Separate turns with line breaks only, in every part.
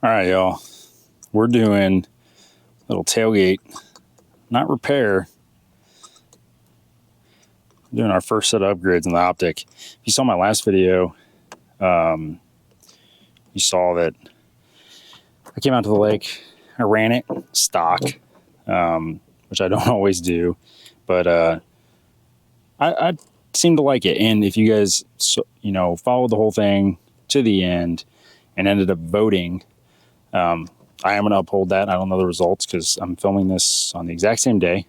All right, y'all. We're doing a little tailgate, not repair. We're doing our first set of upgrades in the Optic. If you saw my last video, you saw that I came out to the lake. I ran it stock, which I don't always do, but I seem to like it. And if you guys, followed the whole thing to the end and ended up voting, I am going to uphold that. I don't know the results because I'm filming this on the exact same day.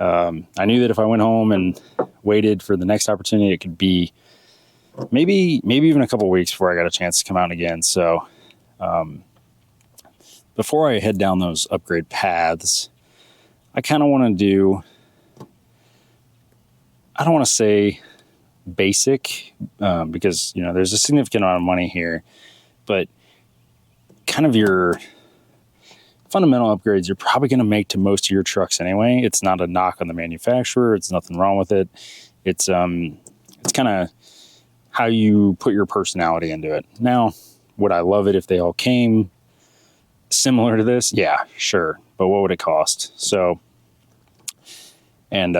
I knew that if I went home and waited for the next opportunity, it could be maybe even a couple weeks before I got a chance to come out again. So before I head down those upgrade paths, I kind of want to do, I don't want to say basic because, there's a significant amount of money here, but kind of your fundamental upgrades you're probably going to make to most of your trucks anyway. It's not a knock on the manufacturer. It's nothing wrong with it. It's kind of how you put your personality into it. Now, would I love it if they all came similar to this? Yeah, sure. But what would it cost? So, and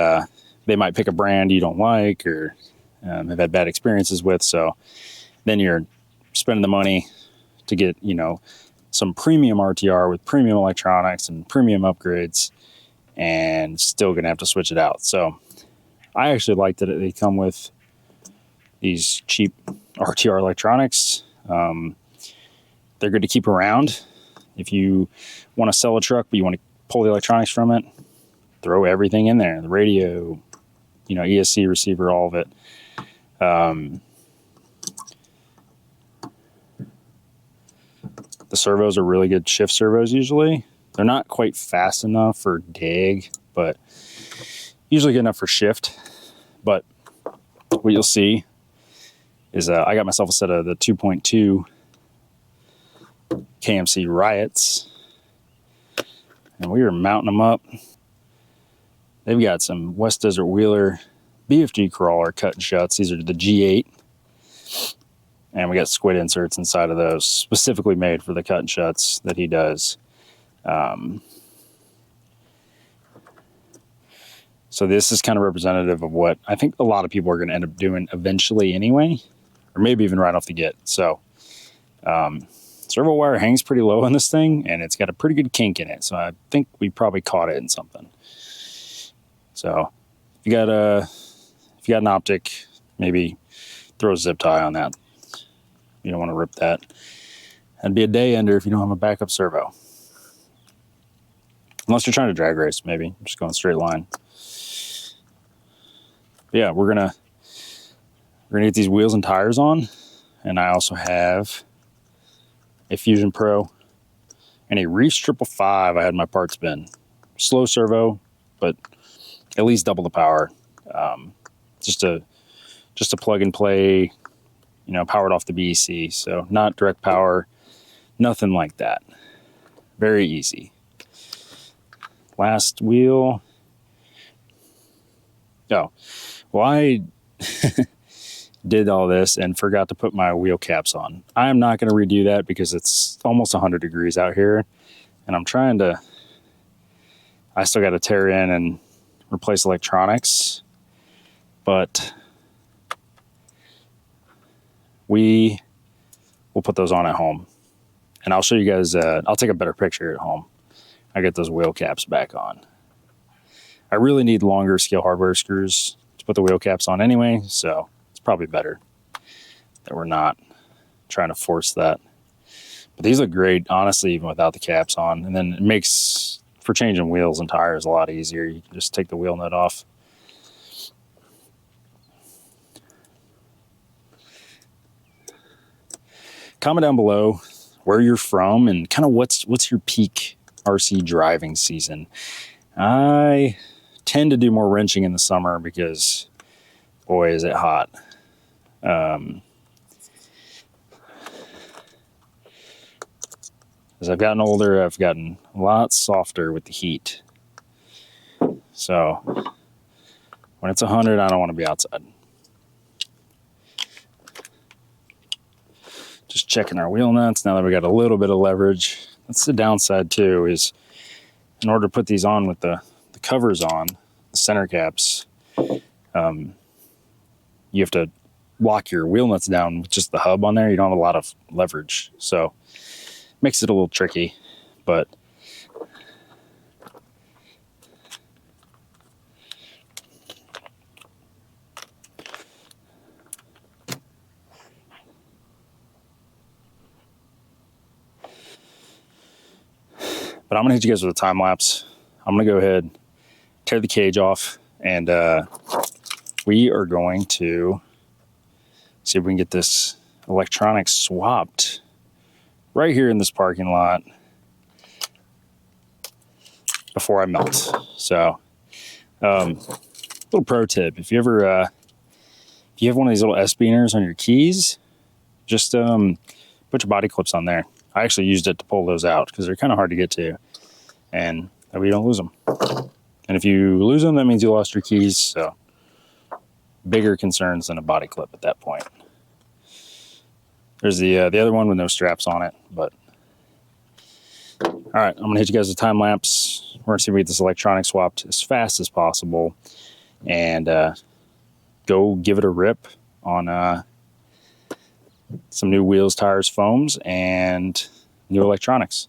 they might pick a brand you don't like or have had bad experiences with. So then you're spending the money to get, some premium RTR with premium electronics and premium upgrades, and still gonna have to switch it out. So I actually like that they come with these cheap RTR electronics. They're good to keep around. If you want to sell a truck but you want to pull the electronics from it, throw everything in there, the radio, ESC receiver, all of it. The servos are really good shift servos usually. They're not quite fast enough for dig, but usually good enough for shift. But what you'll see is I got myself a set of the 2.2 KMC Riots, and we are mounting them up. They've got some West Desert Wheeler BFG crawler cut and shuts. These are the G8. And we got squid inserts inside of those, specifically made for the cut and shuts that he does. So this is kind of representative of what I think a lot of people are going to end up doing eventually anyway, or maybe even right off the get. So servo wire hangs pretty low on this thing, and it's got a pretty good kink in it. So I think we probably caught it in something. So if you got an Optic, maybe throw a zip tie on that. You don't want to rip that. That'd be a day ender if you don't have a backup servo. Unless you're trying to drag race, maybe. Just going straight line. But yeah, we're gonna get these wheels and tires on. And I also have a Fusion Pro and a Reefs 555 I had my parts bin. Slow servo, but at least double the power. Just a plug and play, powered off the BEC. So not direct power, nothing like that. Very easy. Last wheel. Oh, well, I did all this and forgot to put my wheel caps on. I am not going to redo that because it's almost 100 degrees out here. And I still got to tear in and replace electronics. But we will put those on at home, and I'll show you guys. I'll take a better picture at home. I get those wheel caps back on. I really need longer scale hardware screws to put the wheel caps on anyway, so it's probably better that we're not trying to force that. But these look great, honestly, even without the caps on. And then it makes for changing wheels and tires a lot easier. You can just take the wheel nut off. Comment down below where you're from and kind of what's your peak RC driving season. I tend to do more wrenching in the summer because, boy, is it hot. As I've gotten older, I've gotten a lot softer with the heat. So when it's 100, I don't want to be outside. Just Just checking our wheel nuts now that we got a little bit of leverage. That's the downside too, is in order to put these on with the covers on, the center caps, you have to lock your wheel nuts down with just the hub on there. You don't have a lot of leverage, so makes it a little tricky, but I'm gonna hit you guys with a time lapse. I'm gonna go ahead, tear the cage off, and we are going to see if we can get this electronics swapped right here in this parking lot before I melt. So, little pro tip: if you ever if you have one of these little S-beaners on your keys, just put your body clips on there. I actually used it to pull those out because they're kind of hard to get to, and that way you don't lose them. And if you lose them, that means you lost your keys. So bigger concerns than a body clip at that point. There's the other one with no straps on it. But all right, I'm gonna hit you guys with a time lapse. We're gonna see if we get this electronic swapped as fast as possible, and go give it a rip on some new wheels, tires, foams, and new electronics.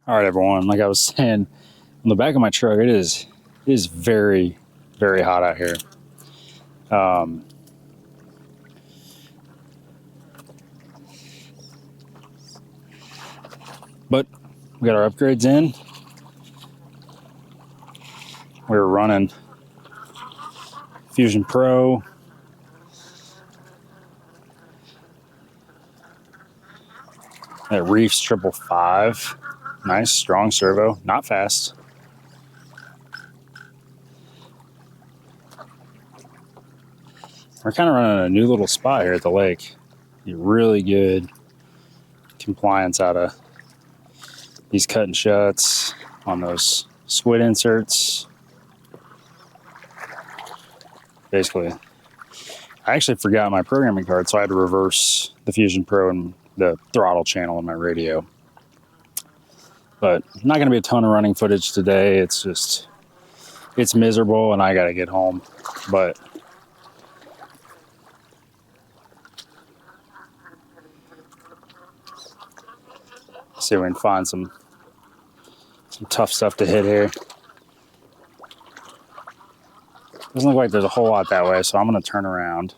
All right, everyone, like I was saying, on the back of my truck, it is very, very hot out here. But we got our upgrades in. We were running Fusion Pro, that Reef's 555. Nice, strong servo, not fast. We're kind of running a new little spot here at the lake. Get really good compliance out of these cut and shuts on those squid inserts. Basically, I actually forgot my programming card, so I had to reverse the Fusion Pro and the throttle channel in my radio. But not going to be a ton of running footage today. It's just, it's miserable and I got to get home. But see if we can find some tough stuff to hit here. Doesn't look like there's a whole lot that way, so I'm going to turn around.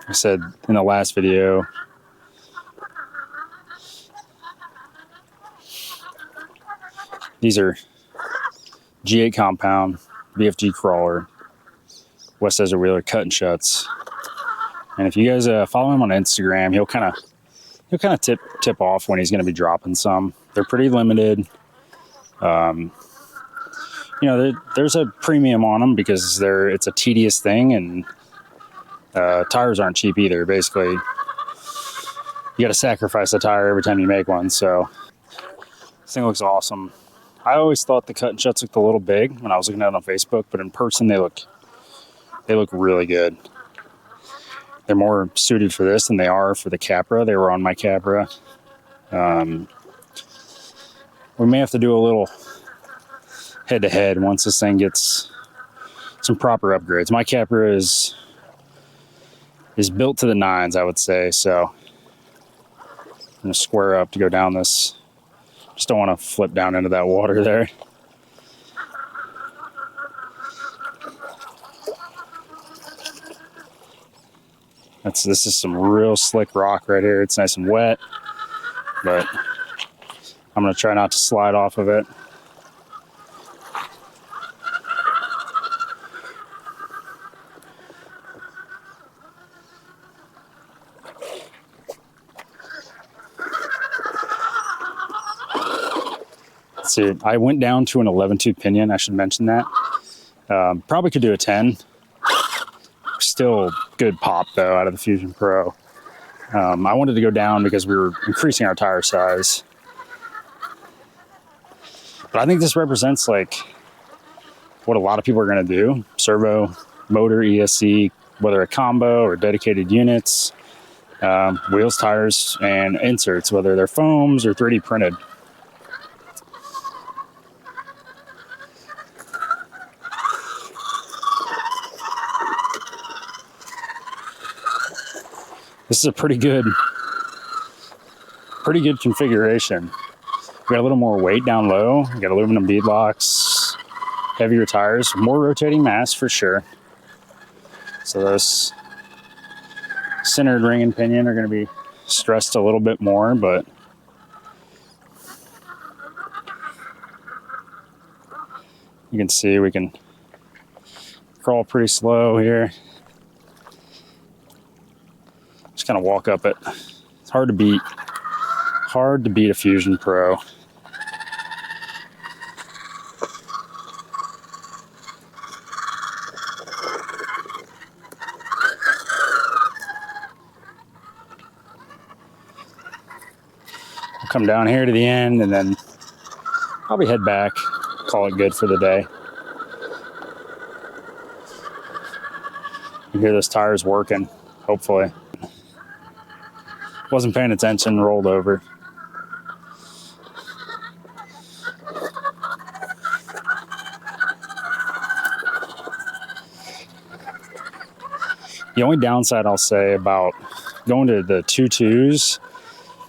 I said in the last video, these are G8 compound, BFG crawler, West Desert Wheeler cut and shuts. And if you guys follow him on Instagram, he'll kind of tip off when he's going to be dropping some. They're pretty limited. You know, there's a premium on them because it's a tedious thing, and tires aren't cheap either. Basically, you got to sacrifice a tire every time you make one. So this thing looks awesome. I always thought the cut and shuts looked a little big when I was looking at it on Facebook, but in person they look really good. they're more suited for this than they are for the Capra. They were on my Capra. We may have to do a little head-to-head once this thing gets some proper upgrades. My Capra is built to the nines, I would say, so I'm gonna square up to go down this. Just don't want to flip down into that water there. This is some real slick rock right here. It's nice and wet, but I'm gonna try not to slide off of it. Let's see, I went down to an 11-tooth pinion. I should mention that. Probably could do a 10. Still good pop though out of the Fusion Pro. I wanted to go down because we were increasing our tire size. But I think this represents like what a lot of people are going to do. Servo, motor, ESC, whether a combo or dedicated units, wheels, tires, and inserts, whether they're foams or 3D printed. This is a pretty good configuration. We got a little more weight down low. We got aluminum beadlocks, heavier tires, more rotating mass for sure. So those centered ring and pinion are going to be stressed a little bit more, but you can see we can crawl pretty slow here. Just kind of walk up it. It's hard to beat. Hard to beat a Fusion Pro. I'll come down here to the end and then probably head back, call it good for the day. You hear those tires working, hopefully. Wasn't paying attention, rolled over. The only downside I'll say about going to the 2.2s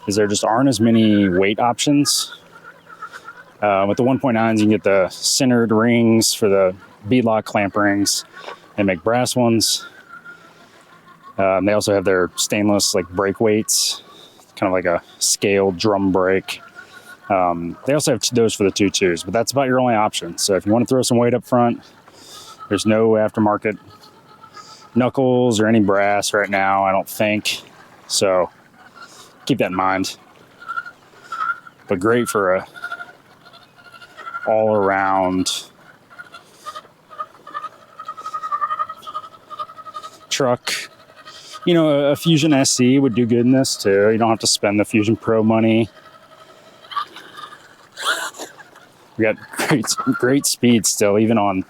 is there just aren't as many weight options. With the 1.9s, you can get the centered rings for the beadlock clamp rings. They make brass ones. They also have their stainless like brake weights, kind of like a scaled drum brake. They also have those for the 2.2s, but that's about your only option. So if you want to throw some weight up front, there's no aftermarket knuckles or any brass right now, I don't think. So keep that in mind. But great for a all-around truck. You know, a Fusion SC would do good in this too. You don't have to spend the Fusion Pro money. We got great speed still, even on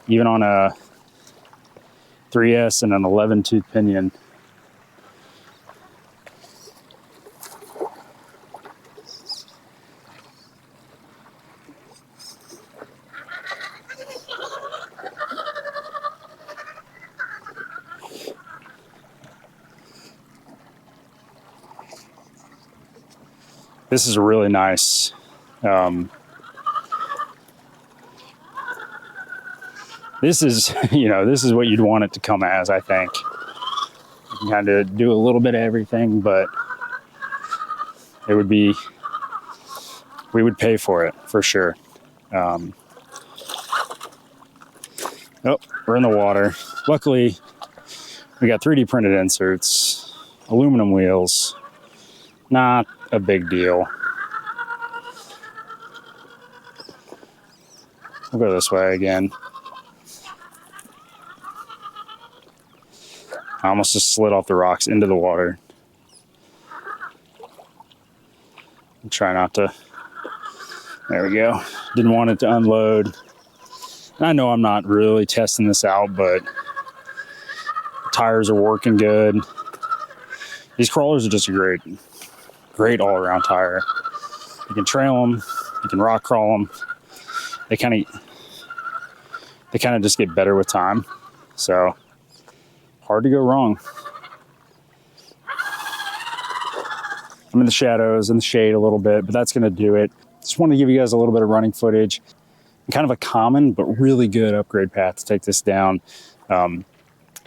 a 3S and an 11-tooth pinion. This is really nice. This is, this is what you'd want it to come as, I think. You can kind of do a little bit of everything, but we would pay for it, for sure. Oh, we're in the water. Luckily, we got 3D printed inserts, aluminum wheels. Not a big deal. We'll go this way again. I almost just slid off the rocks into the water. Try not to. There we go. Didn't want it to unload. And I know I'm not really testing this out, but tires are working good. These crawlers are just a great all-around tire. You can trail them, you can rock crawl them. They kind of just get better with time. So hard to go wrong. I'm in the shadows and the shade a little bit, but that's going to do it. Just want to give you guys a little bit of running footage. Kind of a common but really good upgrade path to take this down. I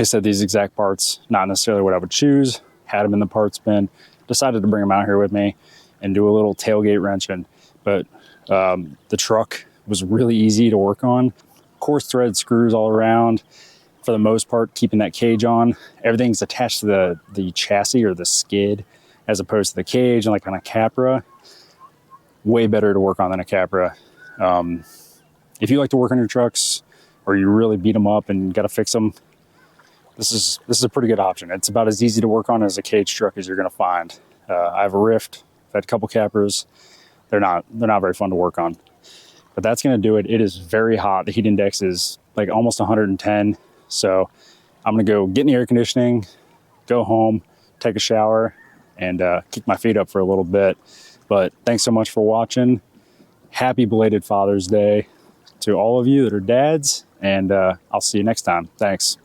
said these exact parts, not necessarily what I would choose. Had them in the parts bin. Decided to bring them out here with me and do a little tailgate wrenching. But the truck was really easy to work on. Coarse thread screws all around. For the most part, keeping that cage on. Everything's attached to the chassis or the skid as opposed to the cage, and like on a Capra. Way better to work on than a Capra. If you like to work on your trucks or you really beat them up and got to fix them, this is a pretty good option. It's about as easy to work on as a cage truck as you're going to find. I have a Rift. I've had a couple Capras. They're not very fun to work on. But that's going to do it. It is very hot. The heat index is like almost 110. So I'm going to go get in the air conditioning, go home, take a shower, and kick my feet up for a little bit. But thanks so much for watching. Happy belated Father's Day to all of you that are dads, and I'll see you next time. Thanks.